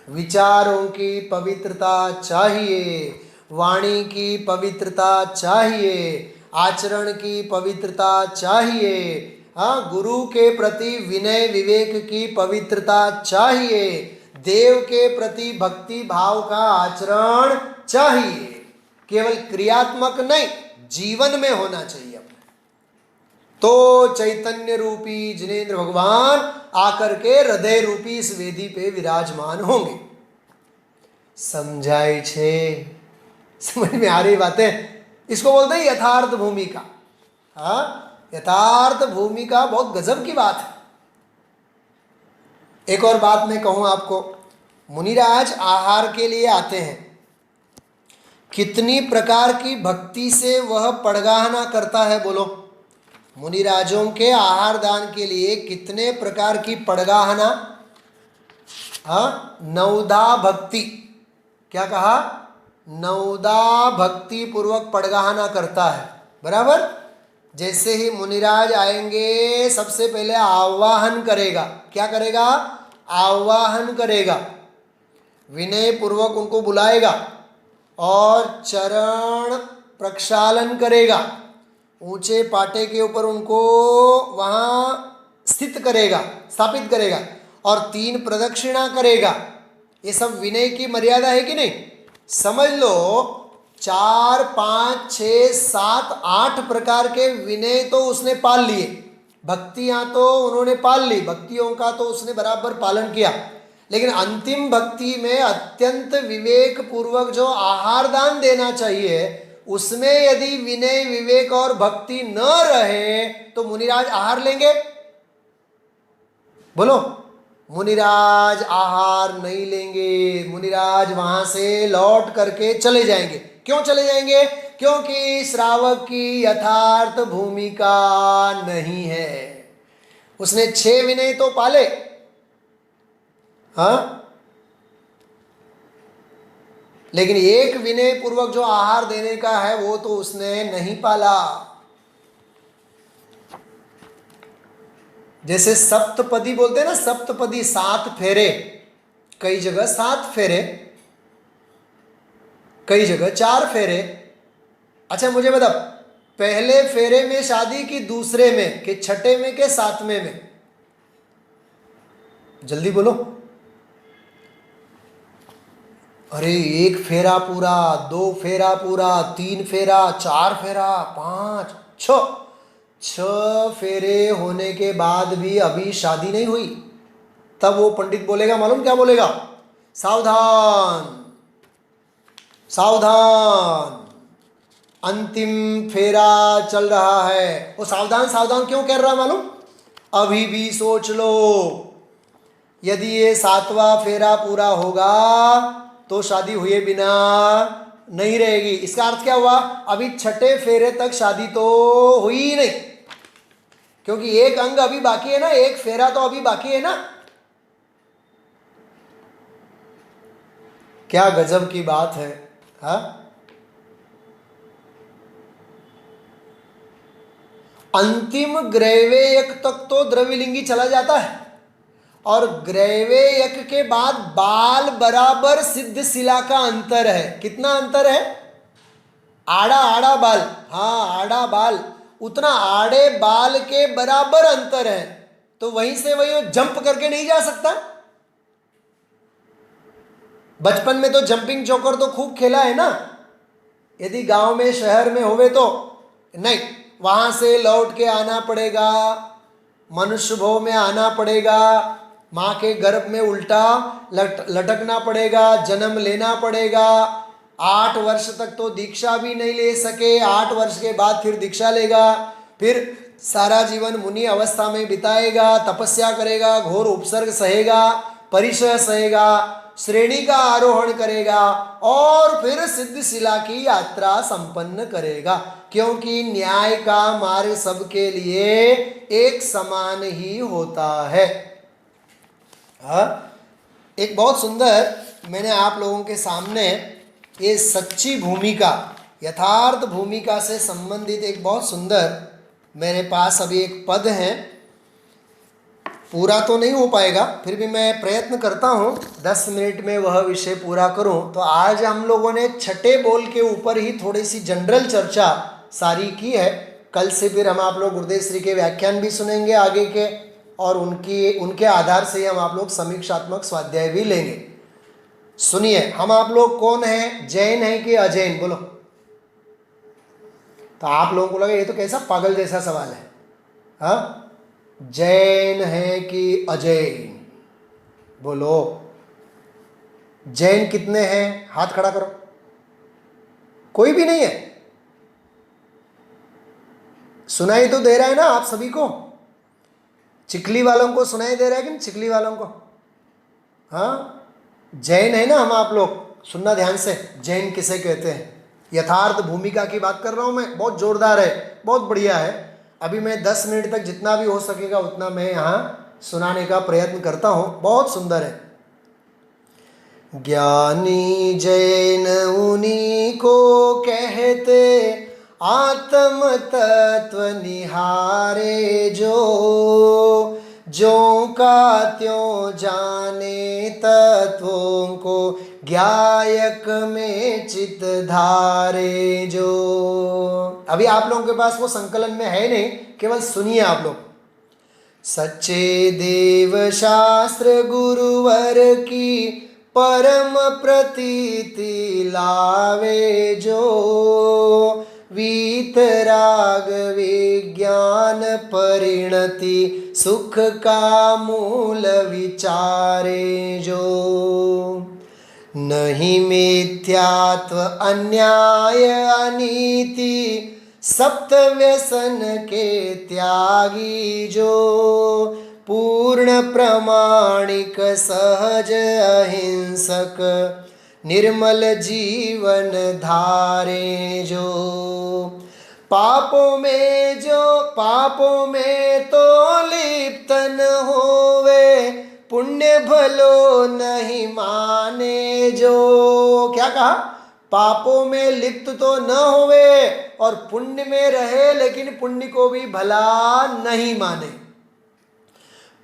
विचारों की पवित्रता चाहिए, वाणी की पवित्रता चाहिए, आचरण की पवित्रता चाहिए, गुरु के प्रति विनय विवेक की पवित्रता चाहिए, देव के प्रति भक्ति भाव का आचरण चाहिए। केवल क्रियात्मक नहीं, जीवन में होना चाहिए अपने। तो चैतन्य रूपी जिनेंद्र भगवान आकर के हृदय रूपी इस वेदी पे विराजमान होंगे। समझाई छे? समझ में आ रही बातें? इसको बोलते हैं यथार्थ भूमिका। यथार्थ भूमिका बहुत गजब की बात है। एक और बात मैं कहूं आपको, मुनिराज आहार के लिए आते हैं, कितनी प्रकार की भक्ति से वह पड़गाहना करता है बोलो? मुनिराजों के आहार दान के लिए कितने प्रकार की पड़गाहना, नवदा भक्ति, क्या कहा? नवदा भक्ति पूर्वक पड़गाहना करता है, बराबर। जैसे ही मुनिराज आएंगे सबसे पहले आवाहन करेगा। क्या करेगा? आवाहन करेगा, विनय पूर्वक उनको बुलाएगा और चरण प्रक्षालन करेगा, ऊंचे पाटे के ऊपर उनको वहाँ स्थित करेगा, स्थापित करेगा और 3 प्रदक्षिणा करेगा। ये सब विनय की मर्यादा है कि नहीं? समझ लो 4, 5, 6, 7, 8 प्रकार के विनय तो उसने पाल लिए, भक्तियां तो उन्होंने पाल ली, भक्तियों का तो उसने बराबर पालन किया, लेकिन अंतिम भक्ति में अत्यंत विवेक पूर्वक जो आहार दान देना चाहिए उसमें यदि विनय विवेक और भक्ति न रहे तो मुनिराज आहार लेंगे? बोलो, मुनिराज आहार नहीं लेंगे। मुनिराज वहां से लौट करके चले जाएंगे। क्यों चले जाएंगे? क्योंकि श्रावक की यथार्थ भूमिका नहीं है। उसने 6 विनय तो पाले, लेकिन एक विनय पूर्वक जो आहार देने का है वो तो उसने नहीं पाला। जैसे सप्तपदी बोलते हैं ना, सप्तपदी 7 फेरे, कई जगह 7 फेरे, कई जगह 4 फेरे। अच्छा मुझे बता, पहले फेरे में शादी की, दूसरे में कि छठे में के 7वें में? जल्दी बोलो। अरे 1 फेरा पूरा, 2 फेरा पूरा, 3 फेरा, 4 फेरा, 5, 6 फेरे होने के बाद भी अभी शादी नहीं हुई, तब वो पंडित बोलेगा, मालूम क्या बोलेगा? सावधान सावधान, अंतिम फेरा चल रहा है। वो सावधान सावधान क्यों कह रहा है मालूम? अभी भी सोच लो, यदि ये 7वां फेरा पूरा होगा तो शादी हुए बिना नहीं रहेगी। इसका अर्थ क्या हुआ? अभी 6ठे फेरे तक शादी तो हुई ही नहीं, क्योंकि एक अंग अभी बाकी है ना, एक फेरा तो अभी बाकी है ना। क्या गजब की बात है। अंतिम ग्रैवेयक तक तो द्रव्यलिंगी चला जाता है और ग्रैवेयक के बाद बाल बराबर सिद्ध शिला का अंतर है। कितना अंतर है? आड़ा आड़ा बाल, आड़ा बाल, उतना आड़े बाल के बराबर अंतर है। तो वहीं से वही जंप करके नहीं जा सकता। बचपन में तो जंपिंग जोकर तो खूब खेला है ना। यदि गांव में शहर में होवे तो नहीं, वहां से लौट के आना पड़ेगा, मनुष्य भव में आना पड़ेगा, माँ के गर्भ में उल्टा लटकना पड़ेगा, जन्म लेना पड़ेगा। 8 वर्ष तक तो दीक्षा भी नहीं ले सके, 8 वर्ष के बाद फिर दीक्षा लेगा, फिर सारा जीवन मुनि अवस्था में बिताएगा, तपस्या करेगा, घोर उपसर्ग सहेगा, परिसह सहेगा, श्रेणी का आरोहण करेगा और फिर सिद्धशिला की यात्रा संपन्न करेगा, क्योंकि न्याय का मार्ग सबके लिए एक समान ही होता है। एक बहुत सुंदर, मैंने आप लोगों के सामने ये सच्ची भूमिका, यथार्थ भूमिका से संबंधित एक बहुत सुंदर मेरे पास अभी एक पद है। पूरा तो नहीं हो पाएगा, फिर भी मैं प्रयत्न करता हूँ 10 मिनट में वह विषय पूरा करूँ। तो आज हम लोगों ने छठे बोल के ऊपर ही थोड़ी सी जनरल चर्चा सारी की है। कल से फिर हम आप लोग गुरुदेव श्री के व्याख्यान भी सुनेंगे आगे के, और उनके आधार से हम आप लोग समीक्षात्मक स्वाध्याय भी लेंगे। सुनिए, हम आप लोग कौन हैं, जैन हैं कि अजैन? बोलो। तो आप लोगों को लगा ये तो कैसा पागल जैसा सवाल है। हाँ, जैन है कि अजैन? बोलो। जैन कितने हैं? हाथ खड़ा करो। कोई भी नहीं है? सुनाई तो दे रहा है ना आप सभी को? चिखली वालों को सुनाई दे रहा है कि नहीं? चिखली वालों को? हाँ, जैन है ना हम आप लोग? सुनना ध्यान से, जैन किसे कहते हैं। यथार्थ भूमिका की बात कर रहा हूं मैं, बहुत जोरदार है, बहुत बढ़िया है। अभी मैं 10 मिनट तक जितना भी हो सकेगा उतना मैं यहाँ सुनाने का प्रयत्न करता हूँ। बहुत सुंदर है। ज्ञानी जैन उन्हीं को कहते, आत्म तत्व निहारे जो का त्यों जाने तत्वों को, ज्ञायक में चित धारे जो। अभी आप लोगों के पास वो संकलन में है नहीं, केवल सुनिए आप लोग। सच्चे देव शास्त्र गुरुवर की परम प्रतीति लावे जो, वीतराग विज्ञान परिणति सुख का मूल विचारे जो। नहीं मिथ्यात्व अन्याय अनीति, सप्त व्यसन के त्यागी जो, पूर्ण प्रामाणिक सहज अहिंसक निर्मल जीवन धारे जो। पापों में तो लिप्त न होवे, पुण्य भलो नहीं माने जो। क्या कहा? पापों में लिप्त तो न होवे और पुण्य में रहे, लेकिन पुण्य को भी भला नहीं माने।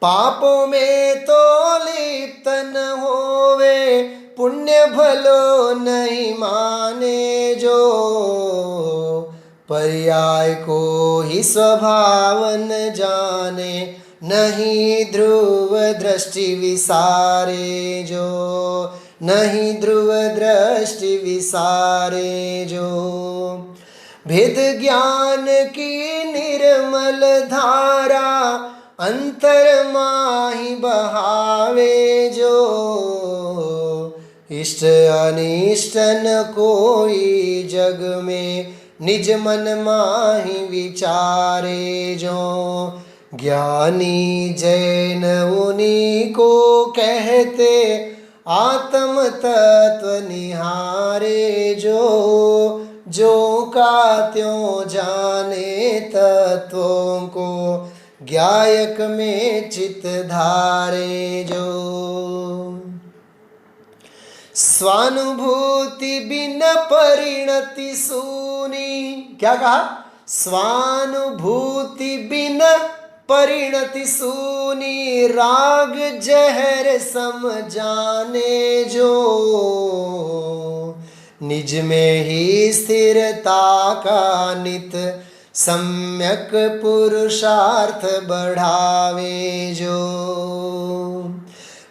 पापों में तो लिप्त न होवे, पुण्य भलो नहीं माने जो, पर्याय को ही स्वभाव न जाने, नहीं ध्रुव दृष्टि विसारे जो, नहीं ध्रुव दृष्टि विसारे जो। भेद ज्ञान की निर्मल धारा, अंतर माही बहावे जो, इष्ट अनिष्ट न कोई जग में, निज मन माही विचारे जो। ज्ञानी जैन उन्हीं को कहते, आत्म तत्व निहारे जो का त्यों जाने तत्वों को, ज्ञायक में चित धारे जो। स्वानुभूति बिन परिणति सूनी। क्या कहा? स्वानुभूति बिन परिणति सूनी, राग जहर सम जाने जो, निज में ही स्थिरता का नित सम्यक पुरुषार्थ बढ़ावे जो।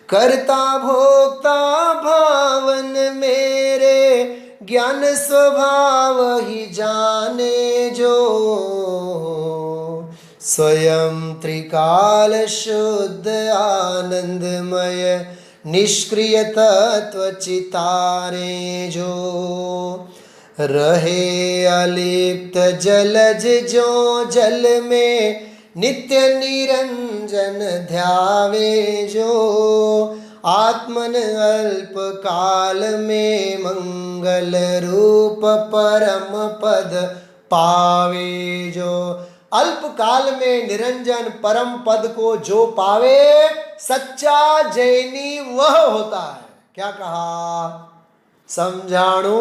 कर्ता भोक्ता भावन मेरे, ज्ञान स्वभाव ही जाने जो, स्वयं त्रिकाल शुद्ध आनंदमय निष्क्रिय तत्व चितारे जो। रहे अलिप्त जलज जो जल में, नित्य निरंजन ध्यावे जो, आत्मन अल्प काल में मंगल रूप परम पद पावे जो। अल्प काल में निरंजन परम पद को जो पावे सच्चा जैनी वह होता है। क्या कहा? समझाणु।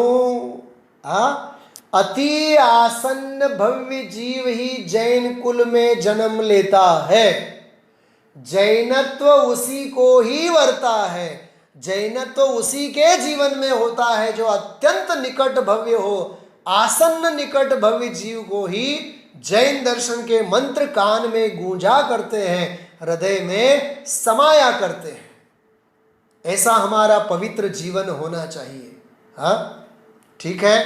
अति आसन्न भव्य जीव ही जैन कुल में जन्म लेता है। जैनत्व उसी को ही वरता है। जैनत्व उसी के जीवन में होता है जो अत्यंत निकट भव्य हो। आसन्न निकट भव्य जीव को ही जैन दर्शन के मंत्र कान में गूंजा करते हैं, हृदय में समाया करते हैं। ऐसा हमारा पवित्र जीवन होना चाहिए। हाँ, ठीक है।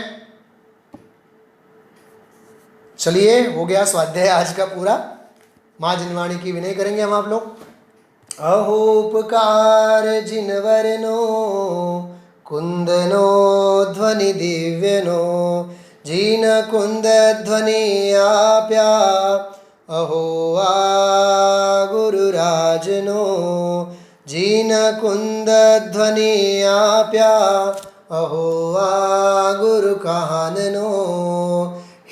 चलिए, हो गया स्वाध्याय आज का पूरा। माँ जिनवाणी की विनय करेंगे हम आप लोग। अहोपकार जिनवरनो कुंदनो ध्वनि दिव्यनो जीन कुंद ध्वनि आप्या अहो आ गुरुराजनो जीन कुंद ध्वनि आप्या अहो आ गुरु काननो।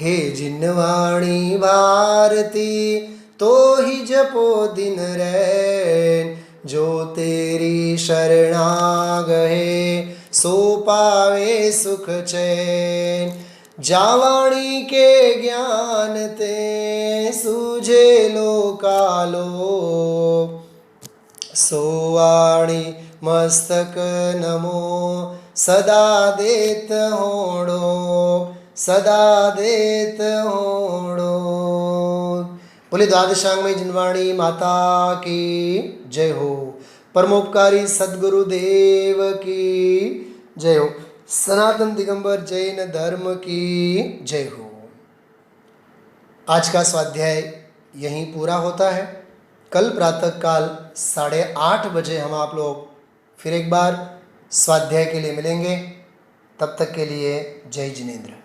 हे जिनवाणी भारती तो ही जपो दिन रैन जो तेरी शरणा गए सो पावे सुख चैन। जावाणी के ज्ञान ते सूझे लोकालो सोवाणी मस्तक नमो सदा देत होड़ो सदा देत होड़ो। बोले द्वादशांगमयी जिनवाणी माता की जय हो। परमोपकारी सद्गुरु देव की जय हो। सनातन दिगंबर जैन धर्म की जय हो। आज का स्वाध्याय यहीं पूरा होता है। कल प्रातःकाल 8:30 बजे हम आप लोग फिर एक बार स्वाध्याय के लिए मिलेंगे। तब तक के लिए जय जिनेंद्र।